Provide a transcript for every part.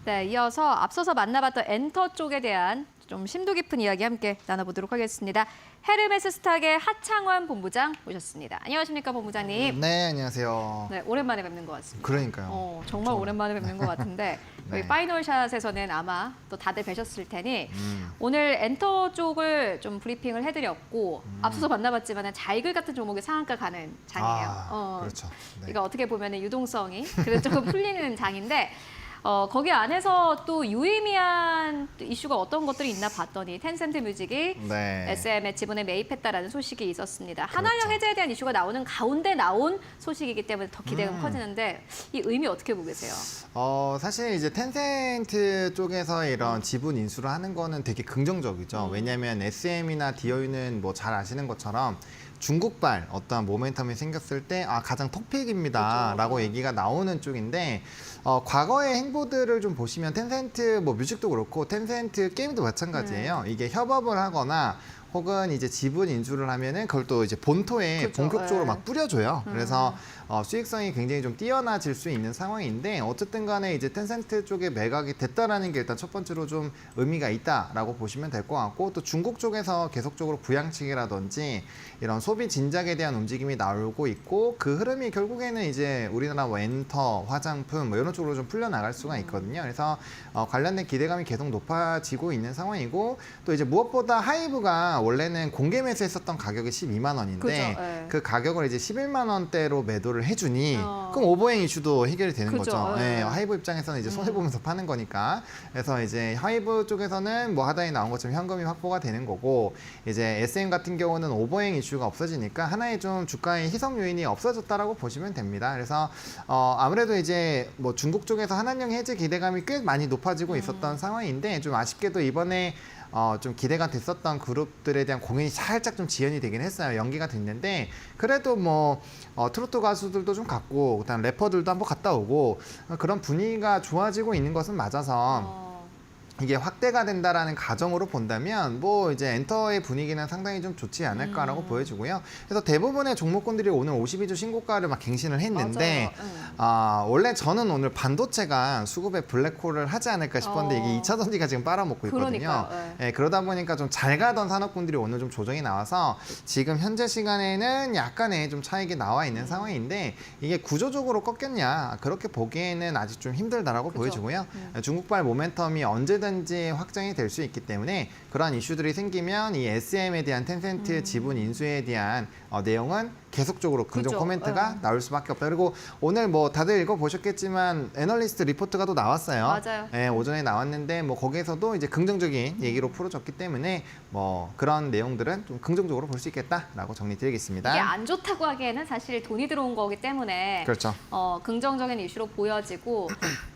네, 이어서 앞서서 만나봤던 엔터 쪽에 대한 좀 심도 깊은 이야기 함께 나눠보도록 하겠습니다. 헤르메스 스탁의 하창원 본부장 모셨습니다. 안녕하십니까, 본부장님. 네, 안녕하세요. 네, 오랜만에 뵙는 것 같습니다. 그러니까요. 정말 오랜만에 뵙는 것 같은데 네. 여기 파이널샷에서는 아마 또 다들 뵈셨을 테니 오늘 엔터 쪽을 좀 브리핑을 해드렸고 앞서서 만나봤지만 자이글 같은 종목이 상한가 가는 장이에요. 그렇죠. 네. 이거 어떻게 보면 유동성이 그래도 조금 풀리는 장인데 거기 안에서 또 유의미한 이슈가 어떤 것들이 있나 봤더니 텐센트 뮤직이 네. SM의 지분에 매입했다라는 소식이 있었습니다. 한한령 그렇죠. 해제에 대한 이슈가 나오는 가운데 나온 소식이기 때문에 더 기대가 커지는데 이 의미 어떻게 보고 계세요? 사실 이제 텐센트 쪽에서 이런 지분 인수를 하는 거는 되게 긍정적이죠. 왜냐하면 SM이나 DOU는 뭐 잘 아시는 것처럼 중국발 어떠한 모멘텀이 생겼을 때 가장 톱픽입니다 그렇죠. 라고 얘기가 나오는 쪽인데 과거의 행보들을 좀 보시면 텐센트 뭐 뮤직도 그렇고 텐센트 게임도 마찬가지예요. 이게 협업을 하거나 혹은 이제 지분 인수를 하면은 그걸 또 이제 본토에 그렇죠. 본격적으로 네. 막 뿌려줘요. 그래서 수익성이 굉장히 좀 뛰어나질 수 있는 상황인데 어쨌든 간에 이제 텐센트 쪽에 매각이 됐다라는 게 일단 첫 번째로 좀 의미가 있다라고 보시면 될 것 같고 또 중국 쪽에서 계속적으로 부양책이라든지 이런 소비 진작에 대한 움직임이 나오고 있고 그 흐름이 결국에는 이제 우리나라 뭐 엔터, 화장품 뭐 이런 쪽으로 좀 풀려나갈 수가 있거든요. 그래서 관련된 기대감이 계속 높아지고 있는 상황이고 또 이제 무엇보다 하이브가 원래는 공개 매수했었던 가격이 12만 원인데 그죠, 네. 그 가격을 이제 11만 원대로 매도를 해주니 어. 그럼 오버행 이슈도 해결이 되는 그죠, 거죠. 네. 하이브 입장에서는 이제 손해 보면서 파는 거니까. 그래서 이제 하이브 쪽에서는 뭐 하단에 나온 것처럼 현금이 확보가 되는 거고 이제 SM 같은 경우는 오버행 이슈가 없어지니까 하나의 좀 주가의 희석 요인이 없어졌다라고 보시면 됩니다. 그래서 아무래도 이제 뭐 중국 쪽에서 한한령 해제 기대감이 꽤 많이 높아지고 있었던 상황인데 좀 아쉽게도 이번에 좀 기대가 됐었던 그룹들에 대한 공연이 살짝 좀 지연이 되긴 했어요. 연기가 됐는데 그래도 뭐 트로트 가수들도 좀 갔고 그다음 래퍼들도 한번 갔다 오고 그런 분위기가 좋아지고 있는 것은 맞아서 이게 확대가 된다라는 가정으로 본다면 뭐 이제 엔터의 분위기는 상당히 좀 좋지 않을까라고 보여지고요. 그래서 대부분의 종목군들이 오늘 52주 신고가를 막 갱신을 했는데 원래 저는 오늘 반도체가 수급에 블랙홀을 하지 않을까 싶었는데 이게 2차 전지가 지금 빨아먹고 있거든요. 그러니까요. 네, 그러다 보니까 좀 잘 가던 산업군들이 오늘 좀 조정이 나와서 지금 현재 시간에는 약간의 좀 차익이 나와 있는 상황인데 이게 구조적으로 꺾였냐 그렇게 보기에는 아직 좀 힘들다라고 그죠. 보여지고요. 중국발 모멘텀이 언제든지 확장이 될 수 있기 때문에 그러한 이슈들이 생기면 이 SM에 대한 텐센트 지분 인수에 대한 내용은 계속적으로 긍정 그죠. 코멘트가 나올 수밖에 없다. 그리고 오늘 뭐 다들 읽어보셨겠지만 애널리스트 리포트가 또 나왔어요. 맞아요. 네, 오전에 나왔는데 뭐 거기에서도 이제 긍정적인 얘기로 풀어졌기 때문에 뭐 그런 내용들은 좀 긍정적으로 볼 수 있겠다라고 정리드리겠습니다. 이게 안 좋다고 하기에는 사실 돈이 들어온 거기 때문에 그렇죠. 긍정적인 이슈로 보여지고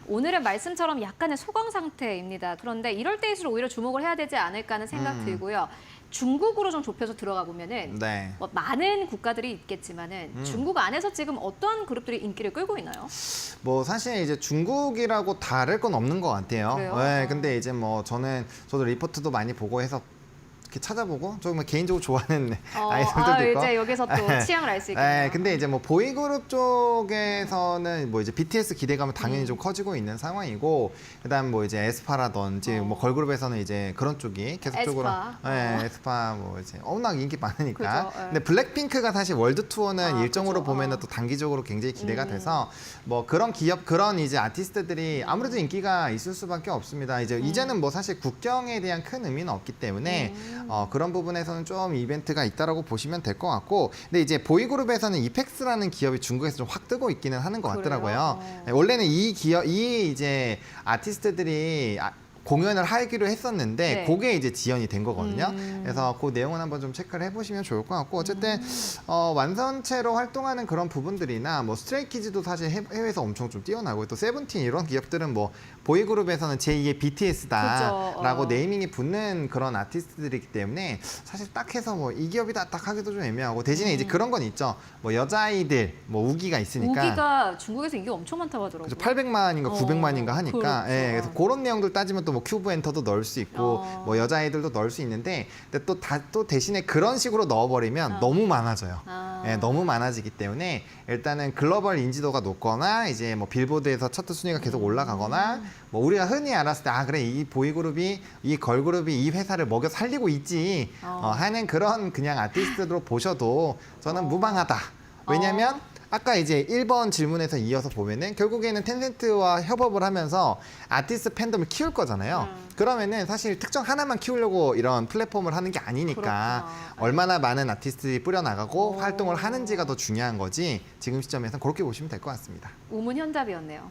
오늘은 말씀처럼 약간의 소강 상태입니다. 그런데 이럴 때일수록 오히려 주목을 해야 되지 않을까 하는 생각 들고요. 중국으로 좀 좁혀서 들어가 보면은 네. 뭐 많은 국가들이 있겠지만은 중국 안에서 지금 어떤 그룹들이 인기를 끌고 있나요? 뭐 사실 이제 중국이라고 다를 건 없는 것 같아요. 그래요? 네, 근데 이제 뭐 저도 리포트도 많이 보고 해서 이렇게 찾아보고 정말 개인적으로 좋아하는 아이템들도 있고. 이제 여기서 또 취향을 알 수 있겠네요. 네, 근데 이제 뭐 보이그룹 쪽에서는 뭐 이제 BTS 기대감은 당연히 좀 커지고 있는 상황이고, 그다음 뭐 이제 에스파라든지 뭐 걸그룹에서는 이제 그런 쪽이 계속적으로 에스파 뭐 이제 워낙 인기 많으니까. 그죠, 근데 블랙핑크가 사실 월드 투어는 일정으로 그죠. 보면은 또 단기적으로 굉장히 기대가 돼서 뭐 그런 기업 그런 이제 아티스트들이 아무래도 인기가 있을 수밖에 없습니다. 이제는 뭐 사실 국경에 대한 큰 의미는 없기 때문에. 그런 부분에서는 좀 이벤트가 있다라고 보시면 될 것 같고, 근데 이제 보이그룹에서는 이펙스라는 기업이 중국에서 좀 확 뜨고 있기는 하는 것 같더라고요. 네, 원래는 이 이제 아티스트들이 공연을 하기로 했었는데 네. 그게 이제 지연이 된 거거든요. 그래서 그 내용은 한번 좀 체크를 해보시면 좋을 것 같고 어쨌든 완전체로 활동하는 그런 부분들이나 뭐 스트레이키즈도 사실 해외에서 엄청 좀 뛰어나고 또 세븐틴 이런 기업들은 뭐 보이그룹에서는 제2의 BTS다라고 네이밍이 붙는 그런 아티스트들이기 때문에 사실 딱 해서 뭐 이 기업이다 딱 하기도 좀 애매하고 대신에 이제 그런 건 있죠. 뭐 여자아이들 뭐 우기가 있으니까 우기가 중국에서 인기가 엄청 많다고 하더라고요. 그렇죠. 800만인가 900만인가 하니까 그렇죠. 예, 그래서 그런 내용들 따지면 또 남자들도 뭐 큐브 엔터도 넣을 수 있고 뭐 여자 아이들도 넣을 수 있는데 근데 또 대신에 그런 식으로 넣어버리면 너무 많아져요. 예, 너무 많아지기 때문에 일단은 글로벌 인지도가 높거나 이제 뭐 빌보드에서 차트 순위가 계속 올라가거나 뭐 우리가 흔히 알았을 때 아 그래 이 보이그룹이 이 걸그룹이 이 회사를 먹여 살리고 있지 하는 그런 그냥 아티스트로 보셔도 저는 무방하다. 왜냐면 아까 이제 1번 질문에서 이어서 보면은 결국에는 텐센트와 협업을 하면서 아티스트 팬덤을 키울 거잖아요. 그러면은 사실 특정 하나만 키우려고 이런 플랫폼을 하는 게 아니니까 그렇구나. 얼마나 많은 아티스트들이 뿌려나가고 활동을 하는지가 더 중요한 거지 지금 시점에서는 그렇게 보시면 될 것 같습니다. 우문현답이었네요.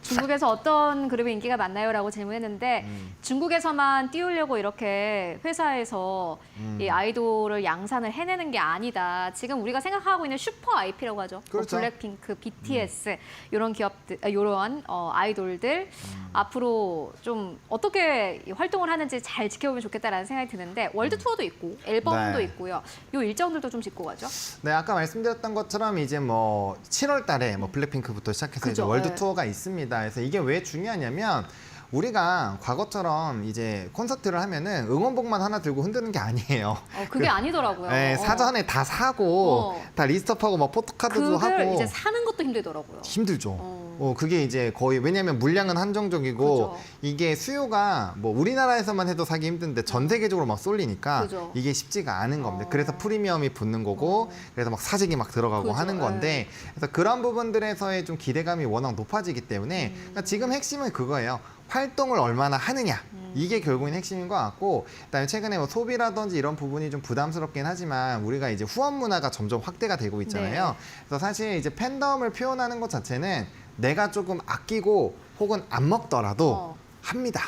중국에서 어떤 그룹이 인기가 많나요?라고 질문했는데 중국에서만 띄우려고 이렇게 회사에서 이 아이돌을 양산을 해내는 게 아니다. 지금 우리가 생각하고 있는 슈퍼 IP라고 하죠. 그렇죠. 뭐 블랙핑크, BTS 이런 기업들, 이런 아이돌들 앞으로 좀 어떻게 활동을 하는지 잘 지켜보면 좋겠다라는 생각이 드는데 월드 투어도 있고 앨범도 네. 있고요. 요 일정들도 좀 짚고 가죠. 네, 아까 말씀드렸던 것처럼 이제 뭐 7월 달에 뭐 블랙핑크부터 시작해서 이제 그죠, 월드 네. 투어가 있습니다. 그래서 이게 왜 중요하냐면 우리가 과거처럼 이제 콘서트를 하면은 응원복만 하나 들고 흔드는 게 아니에요. 그게 아니더라고요. 네, 사전에 다 사고 다 리스트업하고 막 포토카드도 그걸 하고 이제 사는 것도 힘들더라고요. 힘들죠. 그게 이제 거의 왜냐하면 물량은 한정적이고 그죠. 이게 수요가 뭐 우리나라에서만 해도 사기 힘든데 전 세계적으로 막 쏠리니까 그죠. 이게 쉽지가 않은 겁니다. 그래서 프리미엄이 붙는 거고 그래서 막 사직이 막 들어가고 그죠. 하는 건데 그래서 그런 부분들에서의 좀 기대감이 워낙 높아지기 때문에 그러니까 지금 핵심은 그거예요. 활동을 얼마나 하느냐 이게 결국엔 핵심인 것 같고 그다음에 최근에 뭐 소비라든지 이런 부분이 좀 부담스럽긴 하지만 우리가 이제 후원 문화가 점점 확대가 되고 있잖아요. 네. 그래서 사실 이제 팬덤을 표현하는 것 자체는 내가 조금 아끼고 혹은 안 먹더라도 합니다.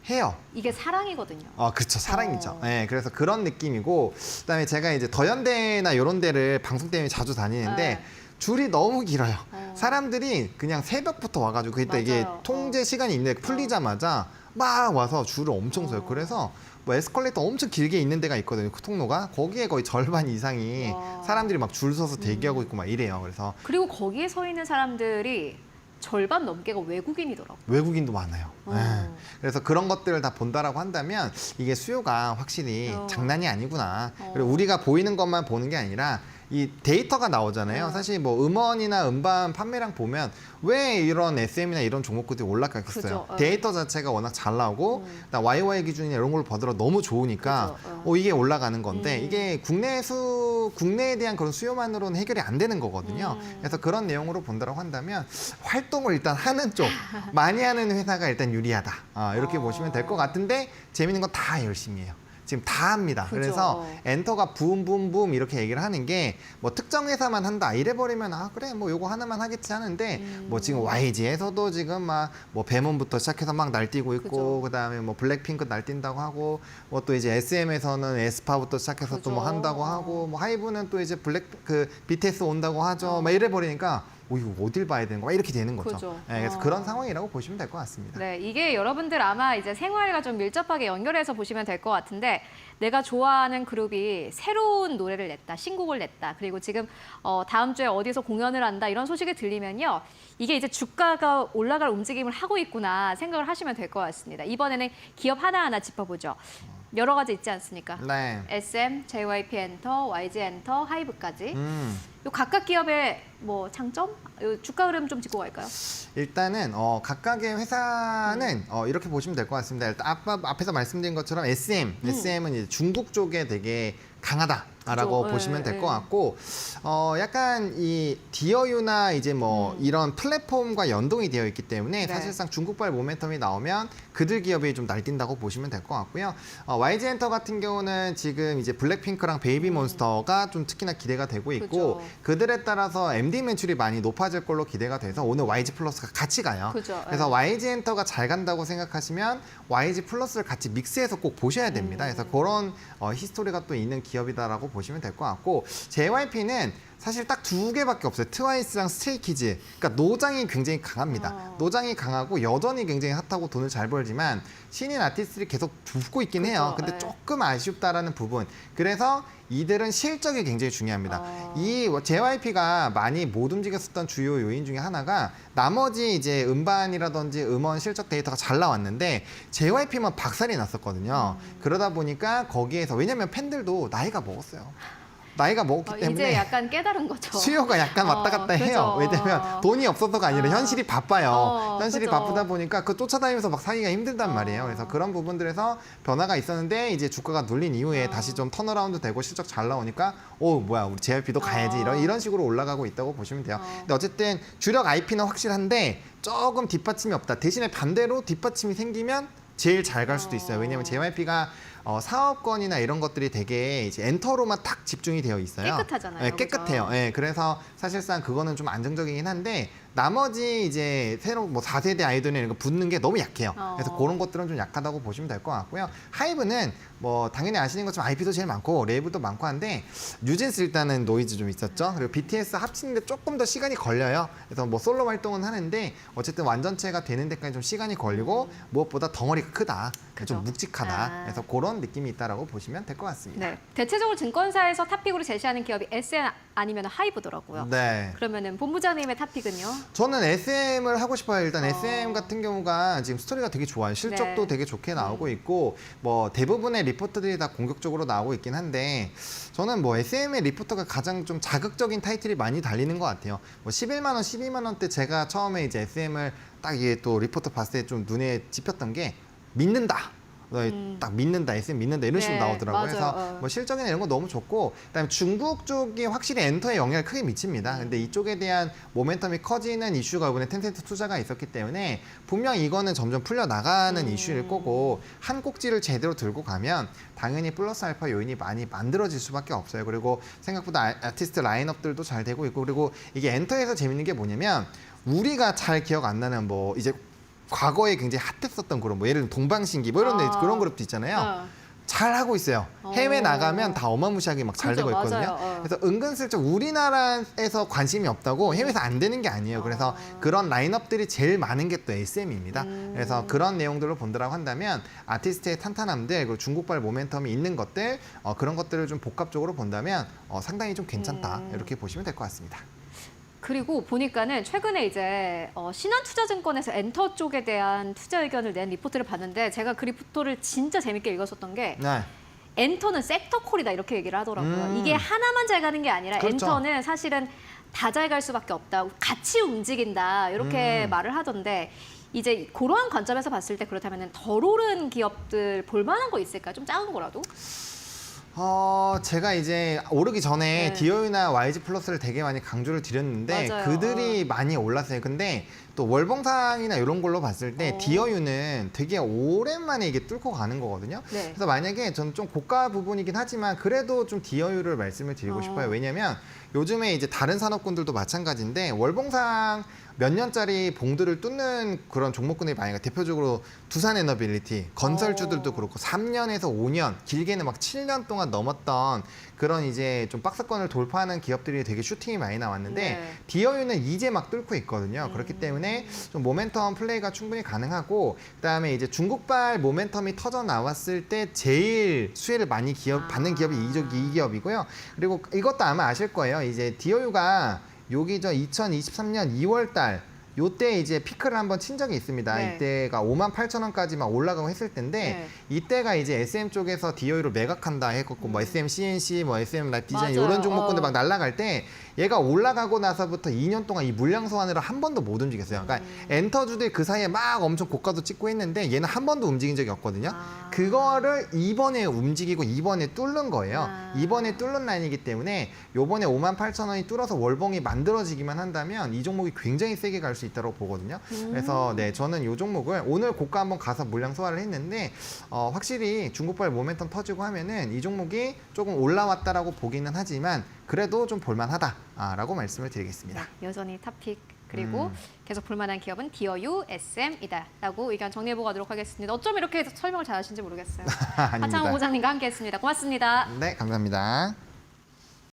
해요. 이게 사랑이거든요. 그렇죠. 사랑이죠. 네, 그래서 그런 느낌이고 그다음에 제가 이제 더현대나 이런 데를 방송 때문에 자주 다니는데 네. 줄이 너무 길어요. 사람들이 그냥 새벽부터 와가지고 그때 이게 맞아요. 통제 시간이 있는데 풀리자마자 막 와서 줄을 엄청 서요. 그래서 뭐 에스컬레이터 엄청 길게 있는 데가 있거든요. 그 통로가 거기에 거의 절반 이상이 와. 사람들이 막 줄 서서 대기하고 있고 막 이래요. 그래서 그리고 거기에 서 있는 사람들이 절반 넘게가 외국인이더라고요. 외국인도 많아요. 어. 네. 그래서 그런 것들을 다 본다라고 한다면 이게 수요가 확실히 장난이 아니구나. 그리고 우리가 보이는 것만 보는 게 아니라 이 데이터가 나오잖아요. 사실 뭐 음원이나 음반 판매량 보면 왜 이런 SM이나 이런 종목들이 올라가겠어요. 그죠. 데이터 자체가 워낙 잘 나오고 그다음 YY 기준이나 이런 걸 보더라도 너무 좋으니까 그죠. 이게 올라가는 건데 이게 국내에 대한 그런 수요만으로는 해결이 안 되는 거거든요. 그래서 그런 내용으로 본다라고 한다면 활동을 일단 하는 쪽 많이 하는 회사가 일단 유리하다. 이렇게 보시면 될 것 같은데 재밌는 건 다 열심히 해요. 지금 다 합니다. 그죠. 그래서 엔터가 붐붐붐 이렇게 얘기를 하는 게 뭐 특정 회사만 한다 이래버리면 그래 뭐 요거 하나만 하겠지 하는데 뭐 지금 YG에서도 지금 막 뭐 배문부터 시작해서 막 날뛰고 있고 그죠. 그다음에 뭐 블랙핑크 날뛴다고 하고 뭐 또 이제 SM에서는 에스파부터 시작해서 또 뭐 그죠. 한다고 하고 뭐 하이브는 또 이제 BTS 온다고 하죠. 막 이래버리니까 이거 어딜 봐야 되는 거야 이렇게 되는 거죠. 그죠. 네, 그래서 그런 상황이라고 보시면 될 것 같습니다. 네, 이게 여러분들 아마 이제 생활과 좀 밀접하게 연결해서 보시면 될 것 같은데 내가 좋아하는 그룹이 새로운 노래를 냈다, 신곡을 냈다, 그리고 지금 다음 주에 어디서 공연을 한다 이런 소식이 들리면요. 이게 이제 주가가 올라갈 움직임을 하고 있구나 생각을 하시면 될 것 같습니다. 이번에는 기업 하나하나 짚어보죠. 여러 가지 있지 않습니까? 네. SM, JYP 엔터, YG 엔터, 하이브까지. 음. 요 각각 기업의 뭐 장점, 요 주가 흐름 좀 짚고 갈까요? 일단은 각각의 회사는 이렇게 보시면 될 것 같습니다. 일단 앞에서 말씀드린 것처럼 SM은 이제 중국 쪽에 되게 강하다라고 그죠. 보시면 예, 될 것 예. 같고 약간 이 디어유나 이제 뭐 이런 플랫폼과 연동이 되어 있기 때문에 네. 사실상 중국발 모멘텀이 나오면 그들 기업이 좀 날뛴다고 보시면 될 것 같고요. YG 엔터 같은 경우는 지금 이제 블랙핑크랑 베이비몬스터가 좀 특히나 기대가 되고 있고 그죠. 그들에 따라서 MD 매출이 많이 높아질 걸로 기대가 돼서 오늘 YG 플러스가 같이 가요. 그죠. 그래서 예. YG 엔터가 잘 간다고 생각하시면 YG 플러스를 같이 믹스해서 꼭 보셔야 됩니다. 그래서 그런 히스토리가 또 있는 기업이다라고 보시면 될 것 같고 JYP는 사실 딱 두 개밖에 없어요. 트와이스랑 스트레이키즈. 그러니까 노장이 굉장히 강합니다. 노장이 강하고 여전히 굉장히 핫하고 돈을 잘 벌지만 신인 아티스트들이 계속 붙고 있긴 해요. 근데 네. 조금 아쉽다라는 부분. 그래서 이들은 실적이 굉장히 중요합니다. 이 JYP가 많이 못 움직였었던 주요 요인 중에 하나가 나머지 이제 음반이라든지 음원 실적 데이터가 잘 나왔는데 JYP만 박살이 났었거든요. 그러다 보니까 거기에서 왜냐면 팬들도 나이가 먹었어요. 나이가 먹었기 때문에 이제 약간 깨달은 거죠. 수요가 약간 왔다 갔다 해요. 그죠. 왜냐면 돈이 없어서가 아니라 현실이 바빠요. 현실이 그죠. 바쁘다 보니까 그 쫓아다니면서 막 사기가 힘들단 말이에요. 그래서 그런 부분들에서 변화가 있었는데 이제 주가가 눌린 이후에 다시 좀 턴어라운드 되고 실적 잘 나오니까 뭐야 우리 JYP도 가야지 이런 식으로 올라가고 있다고 보시면 돼요. 근데 어쨌든 주력 IP는 확실한데 조금 뒷받침이 없다. 대신에 반대로 뒷받침이 생기면 제일 잘 갈 수도 있어요. 왜냐면 JYP가 사업권이나 이런 것들이 되게 이제 엔터로만 탁 집중이 되어 있어요. 깨끗하잖아요. 네, 깨끗해요. 네, 그래서 사실상 그거는 좀 안정적이긴 한데 나머지 이제 새로 뭐 4세대 아이돌이나 이런 거 붙는 게 너무 약해요. 그래서 그런 것들은 좀 약하다고 보시면 될 것 같고요. 하이브는 뭐 당연히 아시는 것처럼 IP도 제일 많고 레이블도 많고 한데 뉴진스 일단은 노이즈 좀 있었죠. 그리고 BTS 합치는데 조금 더 시간이 걸려요. 그래서 뭐 솔로 활동은 하는데 어쨌든 완전체가 되는 데까지 좀 시간이 걸리고 무엇보다 덩어리가 크다. 그죠. 좀 묵직하다. 그래서 그런 느낌이 있다라고 보시면 될 것 같습니다. 네. 대체적으로 증권사에서 탑픽으로 제시하는 기업이 SM 아니면 하이브더라고요. 네. 그러면은 본부장님의 탑픽은요? 저는 SM을 하고 싶어요. 일단 SM 같은 경우가 지금 스토리가 되게 좋아요. 실적도 네. 되게 좋게 나오고 있고 뭐 대부분의 리포터들이 다 공격적으로 나오고 있긴 한데 저는 뭐 SM의 리포터가 가장 좀 자극적인 타이틀이 많이 달리는 것 같아요. 뭐 11만 원, 12만 원대 제가 처음에 이제 SM을 딱 이게 또 리포터 봤을 때 좀 눈에 찝혔던 게 믿는다. 딱 믿는다, SM 믿는다 이런 식으로 네, 나오더라고요. 맞아요. 그래서 뭐 실적이나 이런 거 너무 좋고 그다음에 중국 쪽이 확실히 엔터에 영향을 크게 미칩니다. 근데 이쪽에 대한 모멘텀이 커지는 이슈가 이번에 텐센트 투자가 있었기 때문에 분명 이거는 점점 풀려나가는 이슈일 거고 한 꼭지를 제대로 들고 가면 당연히 플러스 알파 요인이 많이 만들어질 수밖에 없어요. 그리고 생각보다 아티스트 라인업들도 잘 되고 있고 그리고 이게 엔터에서 재밌는 게 뭐냐면 우리가 잘 기억 안 나는 뭐 이제 과거에 굉장히 핫했었던 그룹 뭐 예를 들면 동방신기 뭐 이런 그런 그룹도 있잖아요. 잘 하고 있어요. 해외 나가면 다 어마무시하게 막 잘 그죠, 되고 있거든요. 맞아요. 그래서 은근슬쩍 우리나라에서 관심이 없다고 해외에서 안 되는 게 아니에요. 그래서 그런 라인업들이 제일 많은 게 또 SM입니다. 그래서 그런 내용들을 본다라고 한다면 아티스트의 탄탄함들 그리고 중국발 모멘텀이 있는 것들 그런 것들을 좀 복합적으로 본다면 상당히 좀 괜찮다 이렇게 보시면 될 것 같습니다. 그리고 보니까는 최근에 이제 신한투자증권에서 엔터 쪽에 대한 투자 의견을 낸 리포트를 봤는데 제가 그 리포트를 진짜 재밌게 읽었었던 게 네. 엔터는 섹터 콜이다 이렇게 얘기를 하더라고요. 이게 하나만 잘 가는 게 아니라 그렇죠. 엔터는 사실은 다 잘 갈 수밖에 없다. 같이 움직인다 이렇게 말을 하던데 이제 그러한 관점에서 봤을 때 그렇다면 덜 오른 기업들 볼만한 거 있을까? 좀 작은 거라도? 제가 이제 오르기 전에 네. 디어유나 YG 플러스를 되게 많이 강조를 드렸는데 맞아요. 그들이 많이 올랐어요. 근데 또 월봉상이나 이런 걸로 봤을 때 디어유는 되게 오랜만에 이게 뚫고 가는 거거든요. 네. 그래서 만약에 저는 좀 고가 부분이긴 하지만 그래도 좀 디어유를 말씀을 드리고 싶어요. 왜냐면 요즘에 이제 다른 산업군들도 마찬가지인데 월봉상 몇 년짜리 봉들을 뚫는 그런 종목군들이 많이 가요. 대표적으로 두산에너빌리티, 건설주들도 그렇고 3년에서 5년, 길게는 막 7년 동안 넘었던 그런 이제 좀 박스권을 돌파하는 기업들이 되게 슈팅이 많이 나왔는데 네. 디어유는 이제 막 뚫고 있거든요. 그렇기 때문에 좀 모멘텀 플레이가 충분히 가능하고 그다음에 이제 중국발 모멘텀이 터져 나왔을 때 제일 수혜를 많이 받는 기업이 이 기업이고요. 그리고 이것도 아마 아실 거예요. 이제 디어유가 여기 저 2023년 2월 달 요때 이제 피크를 한번 친 적이 있습니다. 네. 이때가 58,000원까지 막 올라가고 했을 때인데 이때가 이제 SM 쪽에서 디어유를 매각한다 했고 뭐 SM CNC, 뭐 SM 라이프 디자인 맞아요. 이런 종목군들 막 날아갈 때 얘가 올라가고 나서부터 2년 동안 이 물량 소환으로 한 번도 못 움직였어요. 그러니까 엔터주들 그 사이에 막 엄청 고가도 찍고 했는데 얘는 한 번도 움직인 적이 없거든요. 그거를 이번에 움직이고 이번에 뚫는 거예요. 이번에 뚫는 라인이기 때문에 요번에 58,000원이 뚫어서 월봉이 만들어지기만 한다면 이 종목이 굉장히 세게 갈 수 있다고 보거든요. 그래서 네, 저는 이 종목을 오늘 고가 한번 가서 물량 소화를 했는데 확실히 중국발 모멘텀 터지고 하면은 이 종목이 조금 올라왔다라고 보기는 하지만 그래도 좀 볼만하다라고 말씀을 드리겠습니다. 네, 여전히 탑픽 그리고 계속 볼만한 기업은 디어유, SM이다라고 의견 정리해보고 가도록 하겠습니다. 어쩜 이렇게 설명을 잘하시는지 모르겠어요. 아닙니다. 하창호 부장님과 함께했습니다. 고맙습니다. 네, 감사합니다.